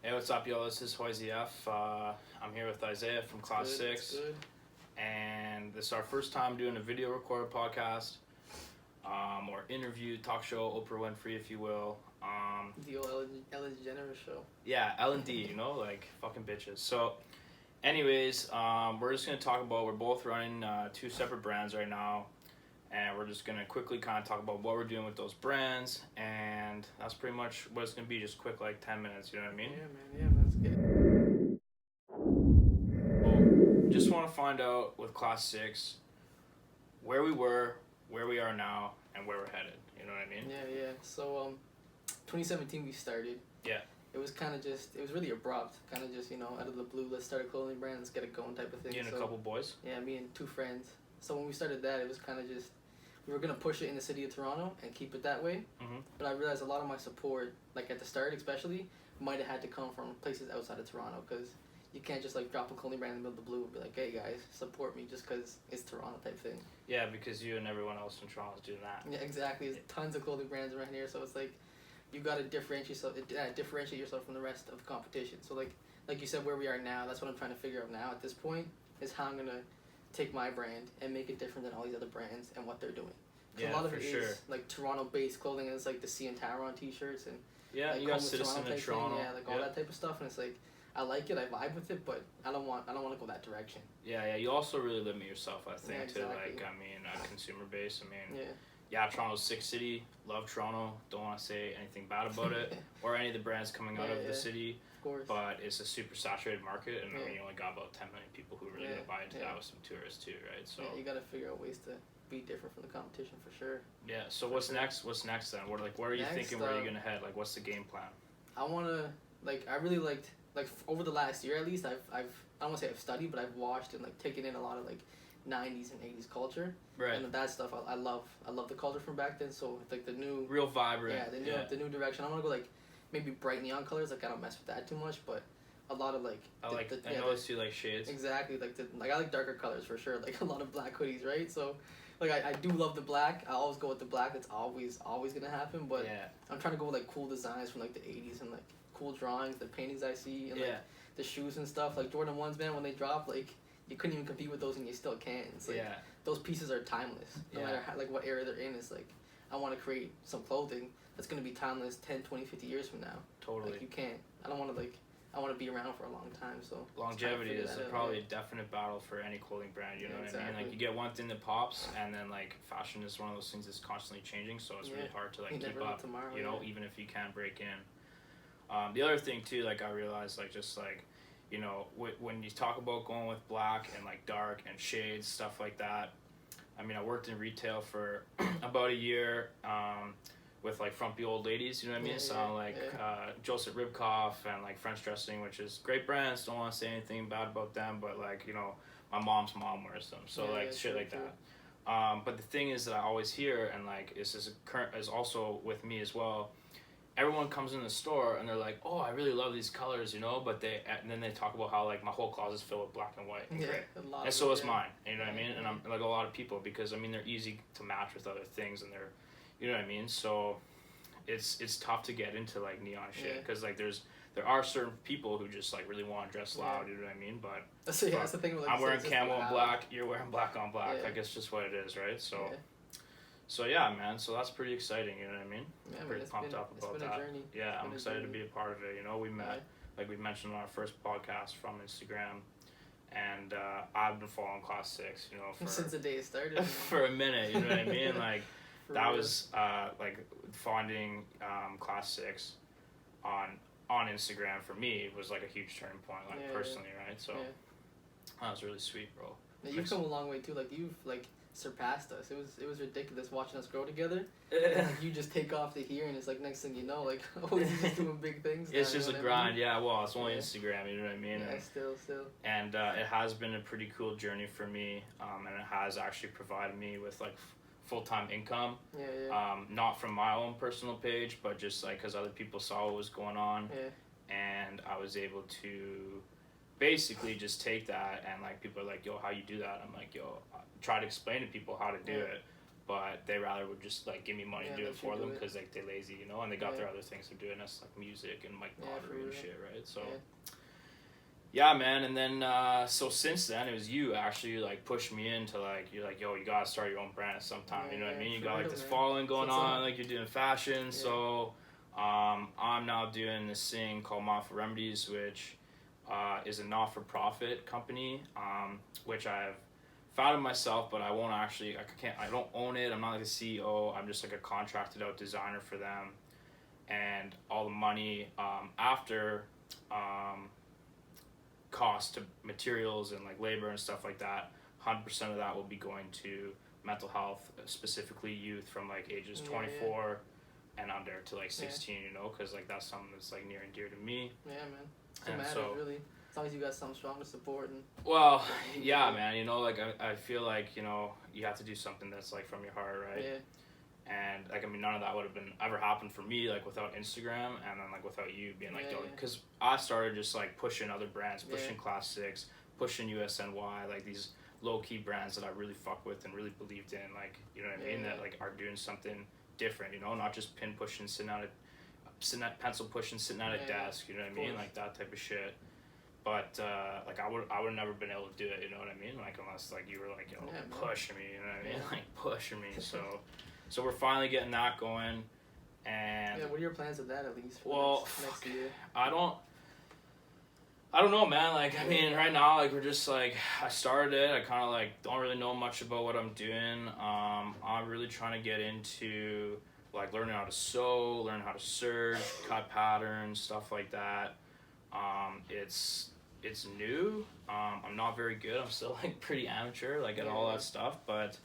Hey, what's up, y'all? This is Hoisey F. I'm here with Isaiah from Class 6. Good. And this is our first time doing a video recorded podcast, or interview, talk show, Oprah Winfrey, if you will. The old Ellen DeGeneres show. Yeah, L&D, like fucking bitches. So, anyways, we're just going to talk about, we're both running two separate brands right now. And we're just going to quickly kind of talk about what we're doing with those brands. And that's pretty much what it's going to be, just quick, like 10 minutes, you know what I mean? Yeah, man, that's good. Just want to find out with Class 6 where we were, where we are now, and where we're headed. You know what I mean? Yeah. So, 2017 we started. Yeah. It was kind of just, it was really abrupt. Kind of just, out of the blue, let's start a clothing brand, let's get it going type of thing. You and a couple boys? Yeah, me and two friends. So when we started that, it was kind of just, we were going to push it in the city of Toronto and keep it that way. Mm-hmm. But I realized a lot of my support, like at the start especially, might have had to come from places outside of Toronto, because you can't just like drop a clothing brand in the middle of the blue and be like, hey guys, support me just because it's Toronto type thing. Yeah, because you and everyone else in Toronto is doing that. Yeah, exactly. There's tons of clothing brands around here, so it's like you got to differentiate yourself from the rest of the competition. So like you said, where we are now, that's what I'm trying to figure out now at this point, is how I'm gonna take my brand and make it different than all these other brands and what they're doing. Yeah, a lot of for it sure. is like Toronto-based clothing, and it's like the CN Tower on t-shirts and Yeah, like you got Come with Citizen of type Toronto. thing, all that type of stuff, and it's like I like it, I vibe with it, but I don't want to go that direction. Yeah, you also really limit yourself, I think, Yeah, to exactly. consumer base. Yeah. Yeah, Toronto's sick city. Love Toronto. Don't want to say anything bad about it or any of the brands coming out of the city. Of course. But it's a super saturated market, and Yeah. you only got about 10 million people who really gonna buy into that with some tourists too, right? So you got to figure out ways to be different from the competition for sure. Yeah. So what's next? What's next then? What are you thinking? Where are you gonna head? Like, what's the game plan? I wanna I really liked over the last year at least I've I don't want to say I've studied, but I've watched and taken in a lot of 90s and 80s culture. Right. And that stuff I love the culture from back then. So the new real vibrant. Yeah, the new direction. I want to go maybe bright neon colors. I don't mess with that too much, but a lot of I noticed you like shades. Exactly, I like darker colors for sure. Like a lot of black hoodies, right? So I do love the black. I always go with the black. That's always gonna happen. But yeah. I'm trying to go with cool designs from the 80s and cool drawings, the paintings I see, and the shoes and stuff. Like Jordan 1s, man, when they drop, you couldn't even compete with those, and you still can. It's those pieces are timeless. No matter how, what era they're in. It's I want to create some clothing that's gonna be timeless 10, 20, 50 years from now. Totally. You can't. I don't want to I want to be around for a long time. So longevity is probably a definite battle for any clothing brand. You know what I mean? You get one thing that pops, and then fashion is one of those things that's constantly changing. So it's really hard to keep up. Tomorrow, even if you can't break in. The other thing too, I realized when you talk about going with black and dark and shades, stuff like that. I mean, I worked in retail for about a year. With frumpy old ladies, you know what I mean? Joseph Ribkoff and French Dressing, which is great brands. Don't want to say anything bad about them, but my mom's mom wears them, so shit like that. But the thing is that I always hear, and this is also with me as well. Everyone comes in the store and they're like, "Oh, I really love these colors," but and then they talk about how my whole closet's filled with black and white and gray, and so is mine. You know what I mean? And I'm a lot of people, because they're easy to match with other things, and they're. You know what I mean? So it's tough to get into neon shit, because there are certain people who just really want to dress loud. You know what I mean? But that's the thing. I'm wearing camo and black. You're wearing black on black. It's just what it is, right? So yeah, man. So that's pretty exciting. You know what I mean? Yeah, I'm pretty pumped up about that. Yeah, I'm excited to be a part of it. We met we mentioned on our first podcast from Instagram. And I've been following Class 6, since the day it started. For a minute, you know what I mean? That was finding Class 6 on Instagram for me was a huge turning point, personally, right? So that was really sweet, bro. You've come a long way too. You've surpassed us. It was ridiculous watching us grow together. You just take off to here, and it's next thing you know, always just doing big things. It's just a grind, yeah. Well, it's only Instagram, you know what I mean? Yeah, still. And it has been a pretty cool journey for me, and it has actually provided me with full-time income. Not from my own personal page, but just because other people saw what was going on, and I was able to basically just take that, and people are like, "Yo, how you do that?" I'm like, "Yo, try to explain to people how to do it." but they rather would just like give me money to do it for them because like they're lazy, you know, and they got their other things they're doing, that's like music and like pottery and shit, right? So yeah, man. And then so since then it was you actually like pushed me into like, you're like, yo, you gotta start your own brand at some time, you know what I mean? You got like this following going on, like you're doing fashion. So I'm now doing this thing called Montfort Remedies, which is a not-for-profit company, which I've founded myself, but I don't own it. I'm not like a CEO. I'm just like a contracted out designer for them, and all the money after cost to materials and like labor and stuff like that, 100% of that will be going to mental health, specifically youth from like ages 24 and under to like 16, you know, because like that's something that's like near and dear to me. Yeah, man. It matters, really. As long as you got some strong to support. And well, yeah, man, you know, like I feel like, you know, you have to do something that's like from your heart, right? Yeah. And like, I mean, none of that would have been ever happened for me like without Instagram, and then like without you being like, because I started just like pushing other brands, pushing Class 6, pushing USNY, like these low-key brands that I really fuck with and really believed in, like, you know what I mean, that like are doing something different, you know, not just pin pushing, sitting at pencil pushing, sitting at a desk, you know what I mean, like that type of shit. But like I would have never been able to do it, you know what I mean, like unless like you were like, yo, pushing me, you know what I mean, like pushing me. So we're finally getting that going, and what are your plans with that at least for next year? I don't know, man. Like, I mean, right now, like, we're just, like, I started it. I kind of, like, don't really know much about what I'm doing. I'm really trying to get into, like, learning how to sew, learn how to serge, cut patterns, stuff like that. It's new. I'm not very good. I'm still, like, pretty amateur, like, at all that stuff. But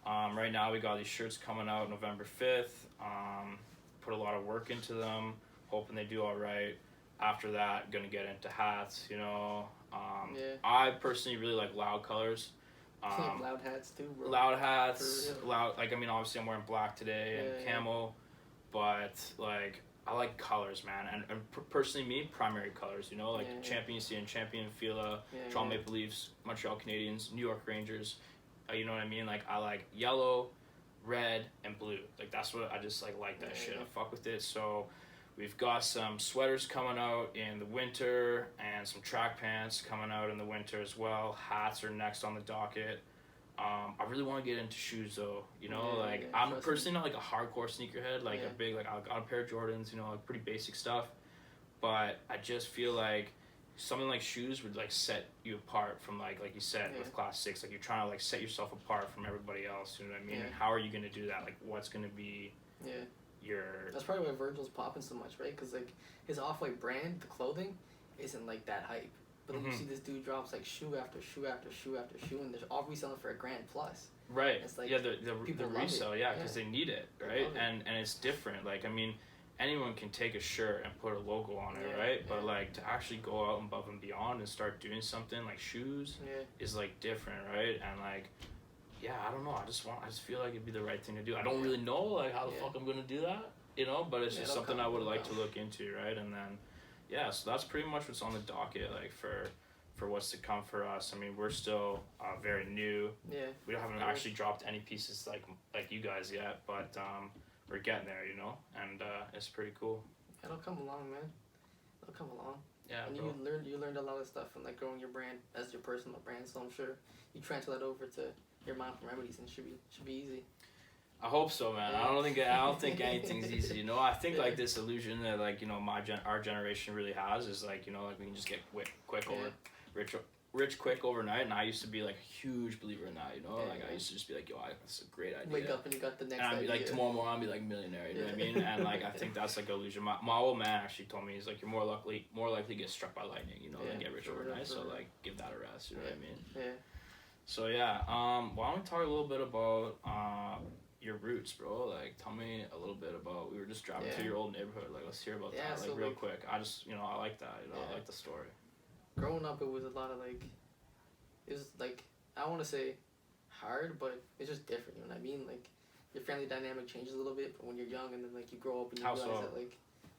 right now, we got these shirts coming out November 5th. Put a lot of work into them, hoping they do all right. After that, gonna get into hats, you know. I personally really like loud colors. Loud hats too, bro. Loud hats, like, I mean, obviously I'm wearing black today and camo, but like I like colors, man. And personally, me, primary colors, you know, like Champion CN, Champion Fila, Toronto Maple Leafs, Montreal Canadiens, New York Rangers. You know what I mean? Like, I like yellow, red, and blue. Like, that's what I just like that shit. I fuck with it. So we've got some sweaters coming out in the winter and some track pants coming out in the winter as well. Hats are next on the docket. I really want to get into shoes though, you know, I'm personally not like a hardcore sneakerhead, like a big, like I got a pair of Jordans, you know, like pretty basic stuff, but I just feel like something like shoes would like set you apart from like you said with Class 6, like you're trying to like set yourself apart from everybody else, you know what I mean? And how are you going to do that? Like, what's going to be that's probably why Virgil's popping so much, right? Because like his Off-White brand, the clothing, isn't like that hype. But then you see this dude drops like shoe after shoe after shoe after shoe, and they're all reselling for $1,000 plus. Right. It's like the resale, because they need it, right? And it's different. Like, I mean, anyone can take a shirt and put a logo on it, right? But like to actually go out above and beyond and start doing something like shoes is like different, right? And like, I don't know. I just feel like it'd be the right thing to do. I don't really know like how the fuck I'm gonna do that, you know. But it's just something I would like to look into, right? And then, so that's pretty much what's on the docket, like for what's to come for us. I mean, we're still very new. We haven't actually dropped any pieces like you guys yet, but we're getting there, you know. And it's pretty cool. It'll come along, man. It'll come along. Yeah, and bro. You learned a lot of stuff from like growing your brand as your personal brand. So I'm sure you transfer that over to your Montfort Remedies, and it should be easy. I hope so, man. I don't think anything's easy. You know, I think like this illusion that like, you know, our generation really has is like, you know, like we can just get quick over rich quick overnight. And I used to be like a huge believer in that. You know, I used to just be like, yo, that's a great idea. Wake up and you got the next. And I'd be like, tomorrow morning I'll be like millionaire. You know what I mean? And like I think that's like an illusion. My old man actually told me, he's like, you're more likely to get struck by lightning, you know, than get rich overnight. So like, give that a rest. You know what I mean? Yeah. So why don't we talk a little bit about your roots, bro? Like, tell me a little bit about. We were just driving through your old neighborhood. Like, let's hear about that. Like, so real quick. I just, you know, I like that. You know, I like the story. Growing up, it was a lot of like, it was like, I don't want to say hard, but it's just different. You know what I mean? Like, your family dynamic changes a little bit, but when you're young and then like you grow up and you realize that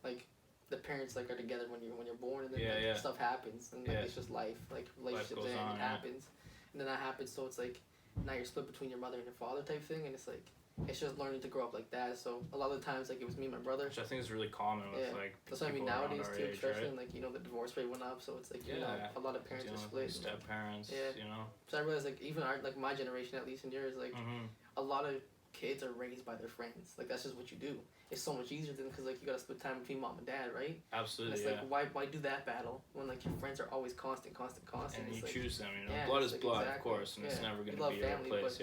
like the parents like are together when you're born, and then stuff happens, and like it's just life. Like relationships end, it happens. And then that happens, so it's like now you're split between your mother and your father type thing, and it's like it's just learning to grow up like that. So a lot of the times, like it was me and my brother. Which I think is really common with like. That's what I mean nowadays too, especially right? Like the divorce rate went up, so it's like a lot of parents are split. Step parents, So I realized like even my generation, at least in yours, like a lot of kids are raised by their friends. Like that's just what you do. It's so much easier than because like you gotta split time between mom and dad, right? Absolutely. And it's like why do that battle when like your friends are always constant. And you like, choose them, Yeah, blood is like, blood, exactly. of course, and it's never gonna be family, replaced.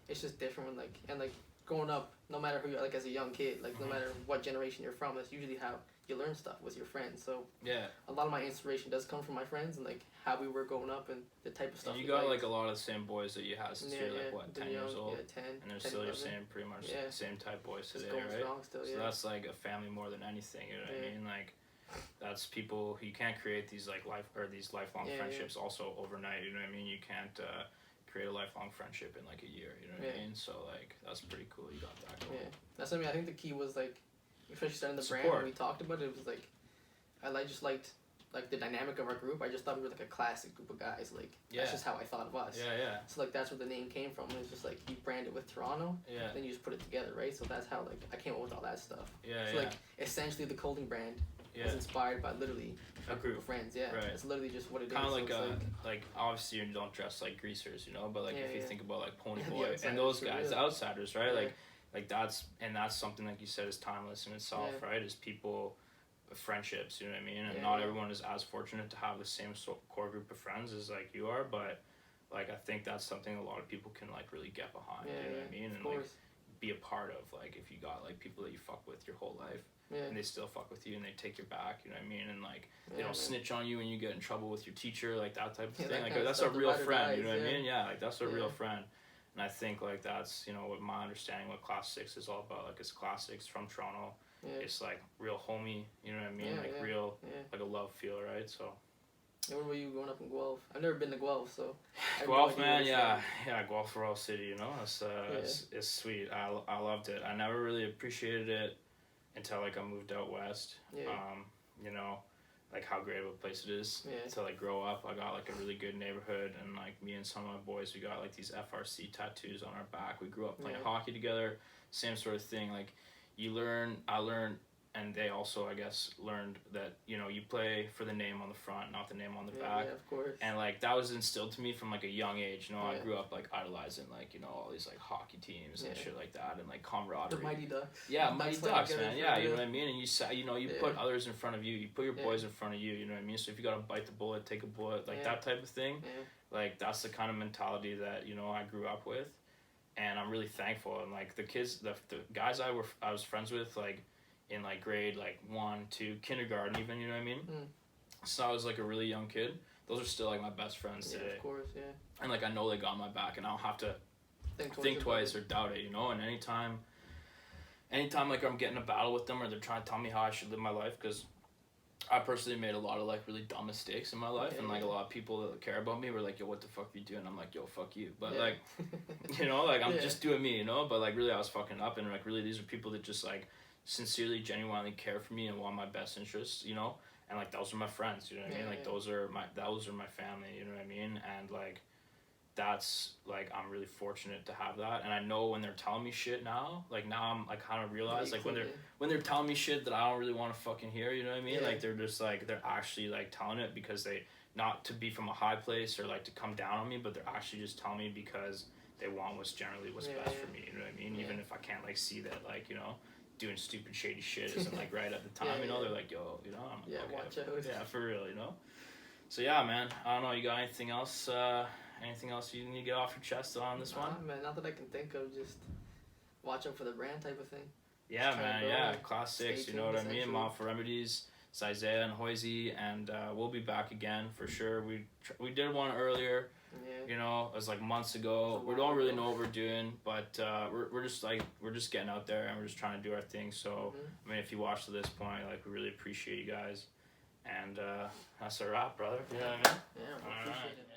It's just different when like growing up, no matter who you're like as a young kid, like no matter what generation you're from, that's usually how you learn stuff with your friends. So a lot of my inspiration does come from my friends and like how we were growing up and the type of stuff. And you got like a lot of the same boys that you had since you're like what 10 years old. 10. And they're still 11. your same pretty much same type boys today, right? Strong still, so that's like a family more than anything. You know what I mean? Like that's people you can't create these like lifelong friendships also overnight. You know what I mean? You can't. Create a lifelong friendship in like a year, you know what I mean? So like that's pretty cool. You got that going. Yeah, that's what I mean. I think the key was like, especially starting the Support. brand when we talked about it. It was like, I just liked like the dynamic of our group. I just thought we were like a classic group of guys. Like that's just how I thought of us. Yeah. So like that's where the name came from. It was just like you brand it with Toronto. Yeah. Then you just put it together, right? So that's how like I came up with all that stuff. Yeah. So like essentially the clothing brand was inspired by literally a group of friends. Yeah. Right. It's literally just what it kind is. Kind of like obviously you don't dress like greasers, but like if you think about like Pony Boy and those guys, the outsiders, right? Like that's something like you said is timeless in itself, right? Is people. Friendships, you know what I mean, and not everyone is as fortunate to have the same core group of friends as like you are, but like I think that's something a lot of people can like really get behind, you know what I mean, and like be a part of. Like if you got like people that you fuck with your whole life, and they still fuck with you and they take your back, you know what I mean, and like they don't snitch on you when you get in trouble with your teacher, like that type of thing. Like that's a real friend, you know what I mean? Yeah, like that's a real friend. And I think like that's what my understanding what Class 6 is all about. Like it's Class 6 from Toronto. It's like real homey, you know what I mean? Real, like a love feel, right? So. Where were you growing up in Guelph? I've never been to Guelph, so. Guelph, man, Guelph Royal City, it's sweet. I loved it. I never really appreciated it until like I moved out west. Like how great of a place it is to like grow up. I got like a really good neighborhood, and like me and some of my boys, we got like these FRC tattoos on our back. We grew up playing hockey together, same sort of thing. Like. I learned, and they also, I guess, learned that, you play for the name on the front, not the name on the back. Yeah, of course. And, like, that was instilled to me from, like, a young age. I grew up, like, idolizing, like, all these, like, hockey teams and shit like that, and, like, camaraderie. The Mighty Ducks. Yeah, Mighty Ducks, man. Yeah, you know what I mean? And you put others in front of you. You put your boys in front of you, you know what I mean? So if you got to bite the bullet, take a bullet, like, that type of thing. Like, that's the kind of mentality that, I grew up with. And I'm really thankful. And like the kids, the guys I was friends with, like in like grade like 1, 2, kindergarten even, you know what I mean? So I was like a really young kid. Those are still like my best friends today. Of course, And like I know they got my back, and I don't have to think twice or doubt it, And anytime like I'm getting a battle with them or they're trying to tell me how I should live my life, because I personally made a lot of like really dumb mistakes in my life, and like a lot of people that care about me were like, yo, what the fuck are you doing? I'm like, yo, fuck you. But like, like I'm just doing me, but like really I was fucking up, and like really these are people that just like sincerely, genuinely care for me and want my best interests, and like those are my friends, you know what I mean? Like those are my family, you know what I mean? And like that's like I'm really fortunate to have that. And I know when they're telling me shit now, like now I'm like kind of realize like when they're telling me shit that I don't really want to fucking hear, you know what I mean? Like they're just like they're actually like telling it because they, not to be from a high place or like to come down on me, but they're actually just telling me because they want what's best for me, you know what I mean? Even if I can't like see that, like, doing stupid shady shit isn't like right at the time, they're like, yo, I'm like, okay, watch out. Yeah, for real, So yeah, man, I don't know, you got anything else you need to get off your chest on this one? Man, not that I can think of, just watch out for the brand type of thing. Yeah, man, Class 6, you know what I mean? Mob for Remedies, it's Isaiah and Hoisey, and we'll be back again for sure. We did one earlier, it was like months ago. We don't really know what we're doing, but we're just getting out there and we're just trying to do our thing. So, I mean, if you watch to this point, like, we really appreciate you guys. And that's a wrap, brother. You know what I mean? Yeah, we appreciate it.